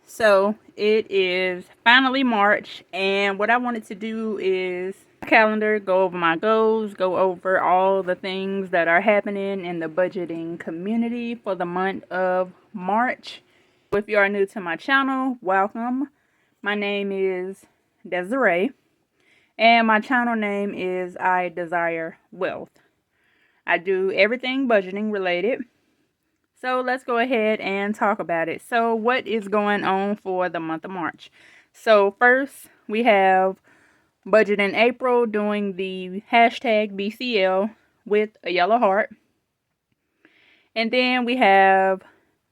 So it is finally March, and what I wanted to do is calendar, go over my goals, go over all the things that are happening in the budgeting community for the month of March. If you are new to my channel, welcome. My name is Desiree, and my channel name is I Desire Wealth. I do everything budgeting related. So let's go ahead and talk about it. So what is going on for the month of March? So first we have Budget in April doing the hashtag BCL with a yellow heart. And then we have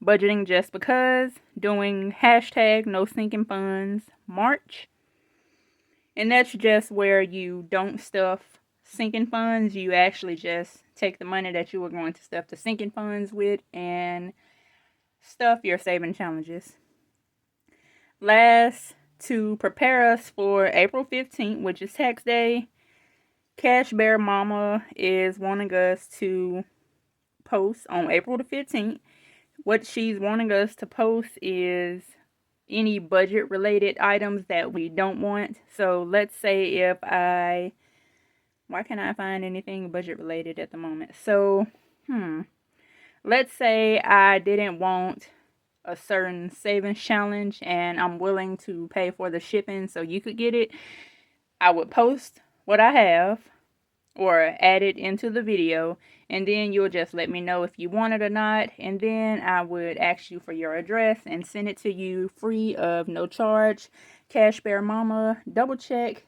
Budgeting Just Because doing hashtag no sinking funds March. And that's just where you don't stuff sinking funds. You actually just take the money that you were going to stuff the sinking funds with and stuff your saving challenges. Last, to prepare us for April 15th, which is tax day, Cash Bear Mama is wanting us to post on April the 15th. What she's wanting us to post is any budget related items that we don't want. So let's say if why can't I find anything budget related at the moment? So, let's say I didn't want a certain savings challenge and I'm willing to pay for the shipping so you could get it. I would post what I have or add it into the video, and then you'll just let me know if you want it or not, and then I would ask you for your address and send it to you free of no charge. Cash Bear Mama, double check,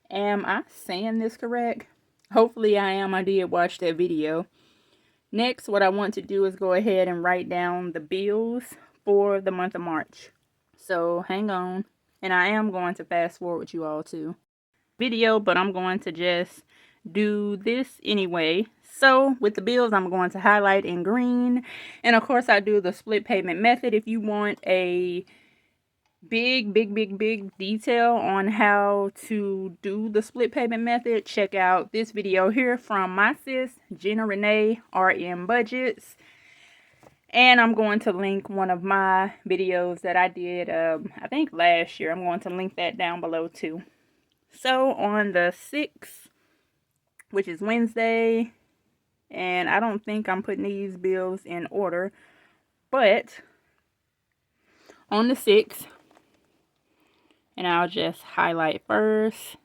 am I saying this correct? Hopefully I am. I did watch that video. Next, what I want to do is go ahead and write down the bills for the month of March. So hang on, and I am going to fast forward with you all too video, but I'm going to just do this anyway. So with the bills, I'm going to highlight in green, and of course I do the split payment method. If you want a big detail on how to do the split payment method, check out this video here from my sis Gina Renee RM Budgets, and I'm going to link one of my videos that I did I think last year. I'm going to link that down below too. So on the 6th, which is Wednesday, and I don't think I'm putting these bills in order, but on the 6th, and I'll just highlight first,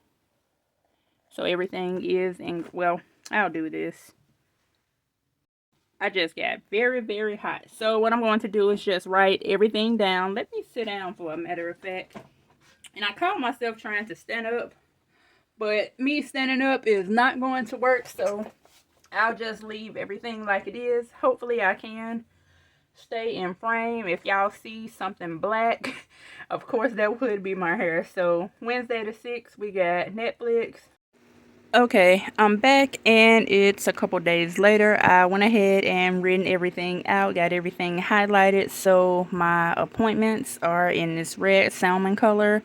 so everything is in, well, I'll do this. I just got very hot. So what I'm going to do is just write everything down. Let me sit down for a matter of fact. And I caught myself trying to stand up, but me standing up is not going to work, so I'll just leave everything like it is. Hopefully I can stay in frame. If y'all see something black, of course that would be my hair. So Wednesday the 6th, we got Netflix. Okay, I'm back, and it's a couple days later. I went ahead and written everything out, got everything highlighted, so my appointments are in this red salmon color.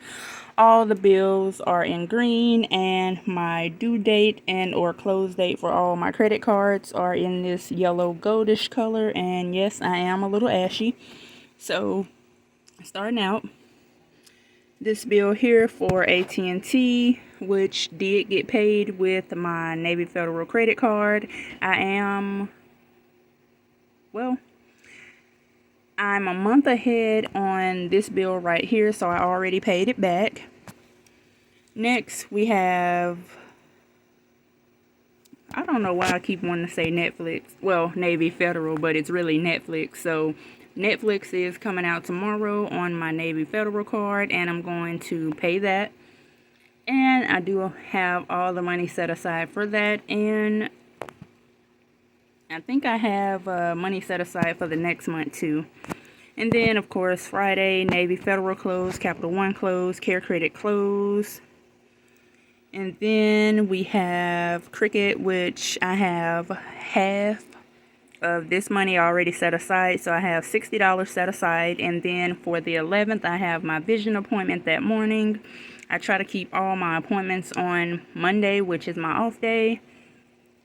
All the bills are in green, and my due date and or close date for all my credit cards are in this yellow goldish color. And yes, I am a little ashy. So starting out, this bill here for AT&T, which did get paid with my Navy Federal credit card. I'm a month ahead on this bill right here, so I already paid it back. Next, we have, I don't know why I keep wanting to say Netflix. Well, Navy Federal, but it's really Netflix. So Netflix is coming out tomorrow on my Navy Federal card, and I'm going to pay that. And I do have all the money set aside for that, and I think I have money set aside for the next month too. And then, of course, Friday, Navy Federal close, Capital One close, Care Credit close. And then we have Cricket, which I have half of this money already set aside. So I have $60 set aside. And then for the 11th, I have my vision appointment that morning. I try to keep all my appointments on Monday, which is my off day.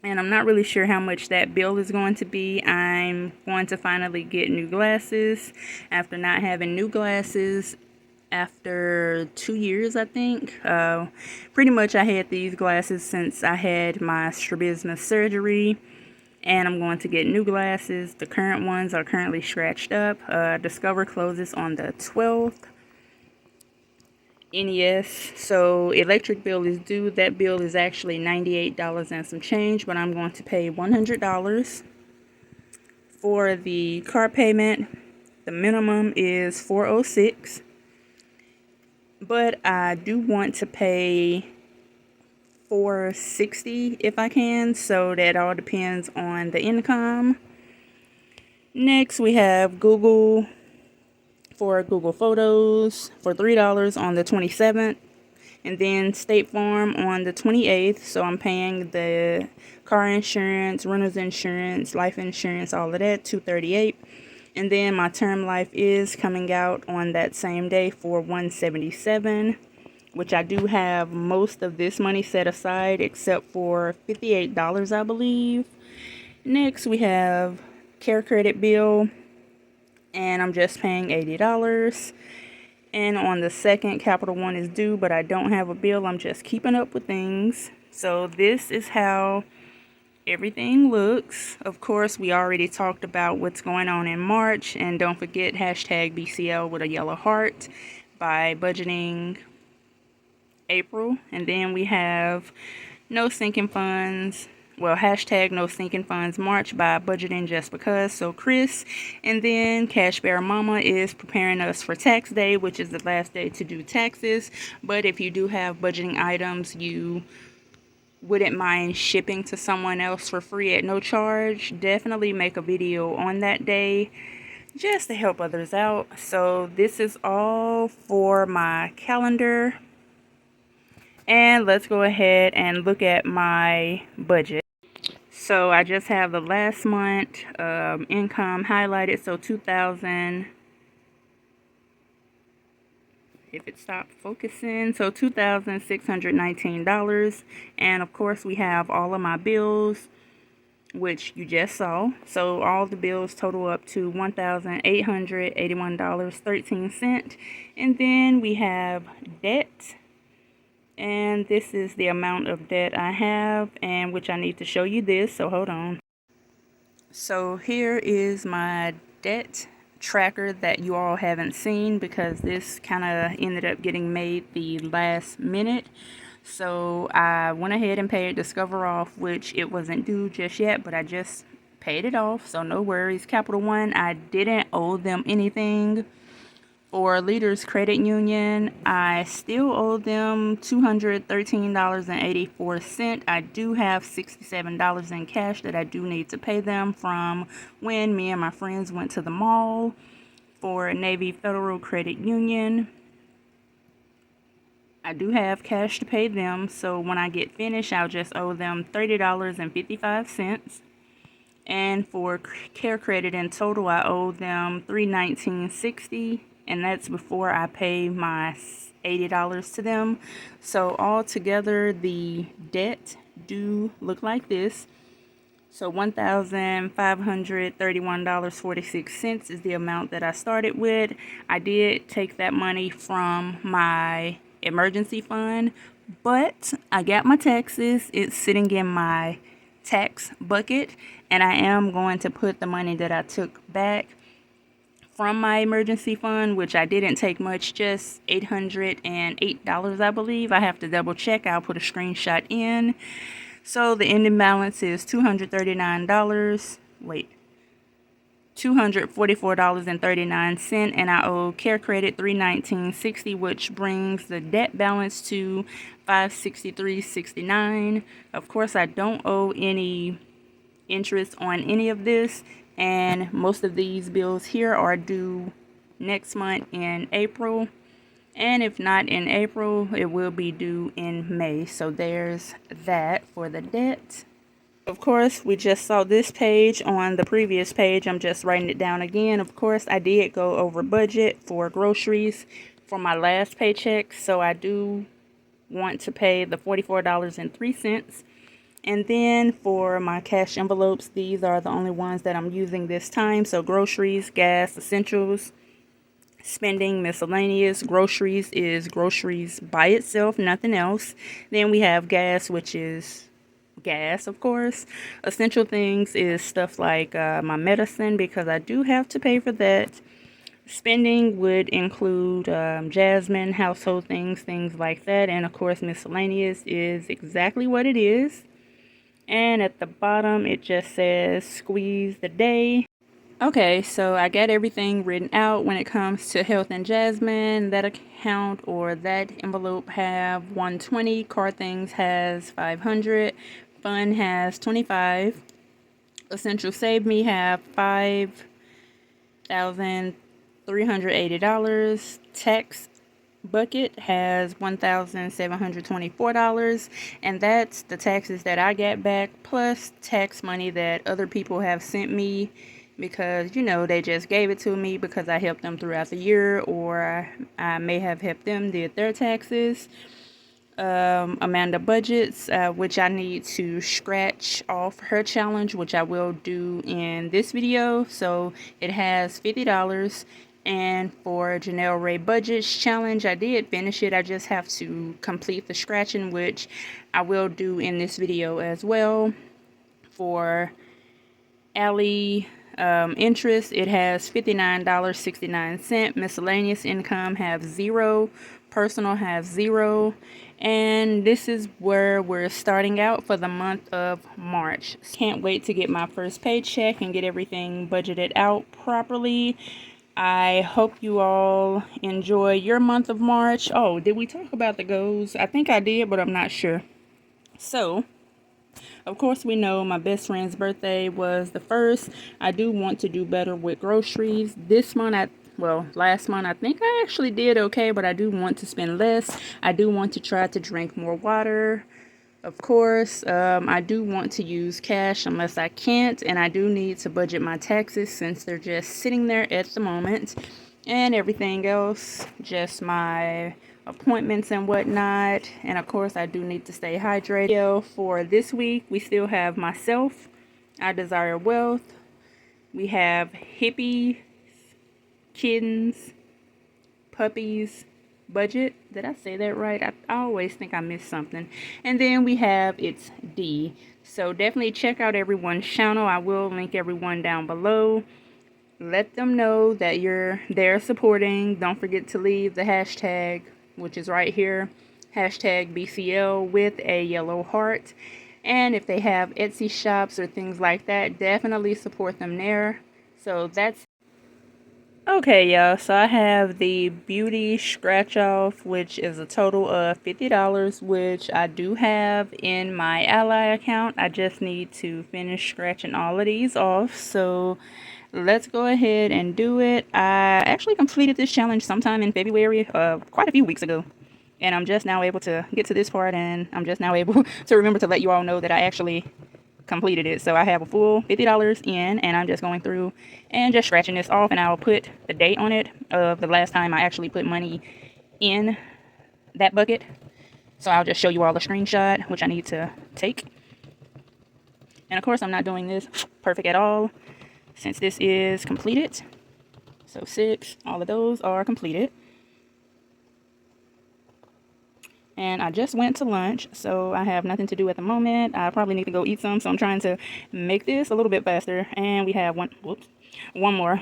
And I'm not really sure how much that bill is going to be. I I'm going to finally get new glasses after not having new glasses after 2 years, I think. Pretty much I had these glasses since I had my strabismus surgery, and I'm going to get new glasses. The current ones are currently scratched up. Discover closes on the 12th. NES, so electric bill is due. That bill is actually $98 and some change, but I'm going to pay $100 for the car payment. The minimum is $406, but I do want to pay $460 if I can, so that all depends on the income. Next, we have Google for Google Photos for $3 on the 27th, and then State Farm on the 28th. So I'm paying the car insurance, renter's insurance, life insurance, all of that, $238. And then my term life is coming out on that same day for $177, which I do have most of this money set aside except for $58, I believe. Next, we have Care Credit bill, and I'm just paying $80. And on the 2nd, Capital One is due, but I don't have a bill. I'm just keeping up with things. So this is how everything looks. Of course, we already talked about what's going on in March. And don't forget hashtag BCL with a yellow heart by budgeting April. And then we have no sinking funds. Well, hashtag no sinking funds March by budgeting just because. So Chris, and then Cash Bear Mama is preparing us for tax day, which is the last day to do taxes. But if you do have budgeting items you wouldn't mind shipping to someone else for free at no charge, definitely make a video on that day just to help others out. So this is all for my calendar. And let's go ahead and look at my budget. So I just have the last month income highlighted. So 2000, if it stopped focusing, so $2,619. And of course we have all of my bills, which you just saw. So all the bills total up to $1,881.13. And then we have debt. And this is the amount of debt I have, and which I need to show you this, so hold on. So here is my debt tracker that you all haven't seen because this kind of ended up getting made the last minute. So I went ahead and paid Discover off, which it wasn't due just yet, but I just paid it off, so no worries. Capital One, I didn't owe them anything. For Leaders Credit Union, I still owe them $213.84. I do have $67 in cash that I do need to pay them from when me and my friends went to the mall. For Navy Federal Credit Union, I do have cash to pay them, so when I get finished, I'll just owe them $30.55. And for Care Credit in total, I owe them $319.60. And that's before I pay my $80 to them. So altogether, the debt do look like this. So $1,531.46 is the amount that I started with. I did take that money from my emergency fund, but I got my taxes. It's sitting in my tax bucket, and I am going to put the money that I took back from my emergency fund, which I didn't take much, just $808, I believe. I have to double check. I'll put a screenshot in. So the ending balance is $244.39, and I owe Care Credit $319.60, which brings the debt balance to $563.69. Of course, I don't owe any interest on any of this, and most of these bills here are due next month in April, and if not in April, it will be due in May. So there's that for the debt. Of course, we just saw this page on the previous page. I'm just writing it down again. Of course, I did go over budget for groceries for my last paycheck, so I do want to pay the $44.03. And then for my cash envelopes, these are the only ones that I'm using this time. So groceries, gas, essentials, spending, miscellaneous. Groceries is groceries by itself, nothing else. Then we have gas, which is gas, of course. Essential things is stuff like my medicine, because I do have to pay for that. Spending would include Jasmine, household things, things like that. And of course, miscellaneous is exactly what it is. And at the bottom, it just says squeeze the day. Okay, so I got everything written out when it comes to health and Jasmine. That account or that envelope have 120. Car things has 500. Fun has 25. Essential Save Me have $5,380. Tax Bucket has $1,724, and that's the taxes that I get back plus tax money that other people have sent me, because they just gave it to me because I helped them throughout the year, or I may have helped them did their taxes. Amanda Budgets, which I need to scratch off her challenge, which I will do in this video. So it has $50. And for Janelle Ray Budgets challenge, I did finish it. I just have to complete the scratching, which I will do in this video as well. For Allie interest, it has $59.69. Miscellaneous income have 0. Personal have 0. And this is where we're starting out for the month of March. Can't wait to get my first paycheck and get everything budgeted out properly. I hope you all enjoy your month of March. Oh, did we talk about the goals? I think I did, but I'm not sure. So, of course, we know my best friend's birthday was the 1st. I do want to do better with groceries. This month, last month, I think I actually did okay, but I do want to spend less. I do want to try to drink more water. Of course, I do want to use cash unless I can't, and I do need to budget my taxes since they're just sitting there at the moment, and everything else, just my appointments and whatnot. And of course, I do need to stay hydrated. For this week, we still have myself, I Desire Wealth, we have Hippie, Kittens, Puppies, Budget. Did I say that right? I always think I missed something. And then we have It's D. So definitely check out everyone's channel. I will link everyone down below. Let them know that you're there supporting. Don't forget to leave the hashtag, which is right here, hashtag BCL with a yellow heart. And if they have Etsy shops or things like that, definitely support them there. So that's okay, y'all, so I have the beauty scratch off, which is a total of $50, which I do have in my Ally account. I just need to finish scratching all of these off, so let's go ahead and do it. I actually completed this challenge sometime in February, quite a few weeks ago, and I'm just now able to get to this part, and I'm just now able to remember to let you all know that I actually completed it. So I have a full $50 in, and I'm just going through and just scratching this off, and I'll put the date on it of the last time I actually put money in that bucket. So I'll just show you all the screenshot, which I need to take. And of course, I'm not doing this perfect at all since this is completed. So 6, all of those are completed. And I just went to lunch, so I have nothing to do at the moment. I probably need to go eat some, so I'm trying to make this a little bit faster. And we have one more.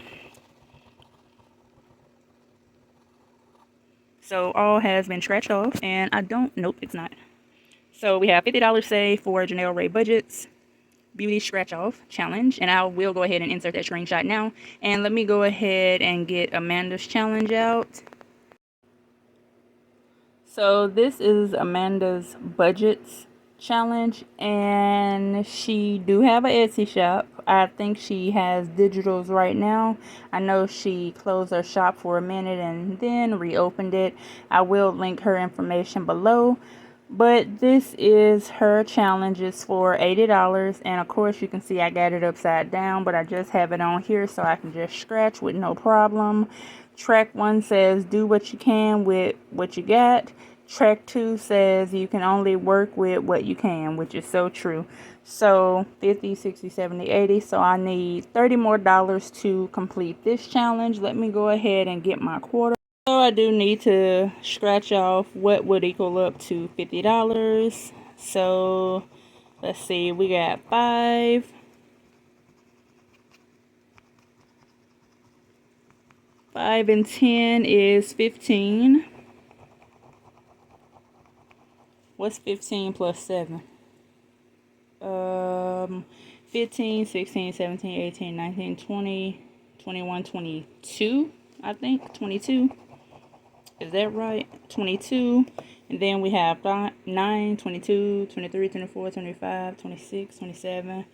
So all has been scratched off, and nope, it's not. So we have $50 saved for Janelle Ray Budgets Beauty Scratch Off Challenge, and I will go ahead and insert that screenshot now. And let me go ahead and get Amanda's challenge out. So this is Amanda's Budgets challenge, and she do have an Etsy shop. I think she has digitals right now. I know she closed her shop for a minute and then reopened it. I will link her information below. But this is her challenges for $80, and of course you can see I got it upside down, but I just have it on here so I can just scratch with no problem. Track 1 says do what you can with what you got. Track 2 says you can only work with what you can, which is so true. So 50, 60, 70, 80. So I need $30 more to complete this challenge. Let me go ahead and get my quarter. So I do need to scratch off what would equal up to $50. So let's see, we got 5. 5 and 10 is 15. What's 15 plus 7? 15, 16, 17, 18, 19, 20, 21, 22, I think. 22. Is that right? 22. And then we have 9, 22, 23, 24, 25, 26, 27.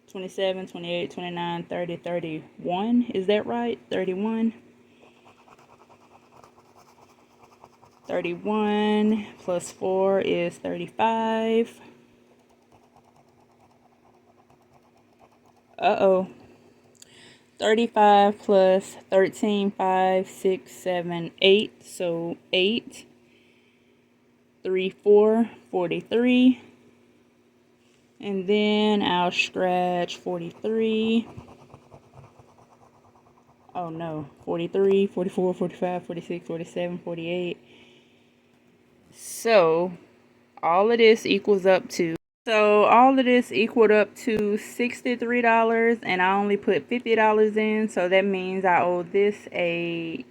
27, 28, 29, 30, 31. Is that right? 31. 31 plus 4 is 35. Uh-oh. 35 plus 13, 5, 6, 7, 8. So 8. 3, 4, 43. And then I'll scratch 43. Oh no. 43, 44, 45, 46, 47, 48. So all of this equals up to $63, and I only put $50 in, so that means I owe this a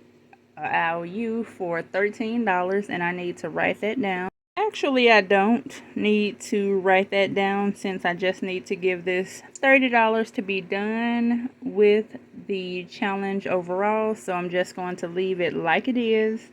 IOU for $13, and I need to write that down. Actually, I don't need to write that down since I just need to give this $30 to be done with the challenge overall, so I'm just going to leave it like it is.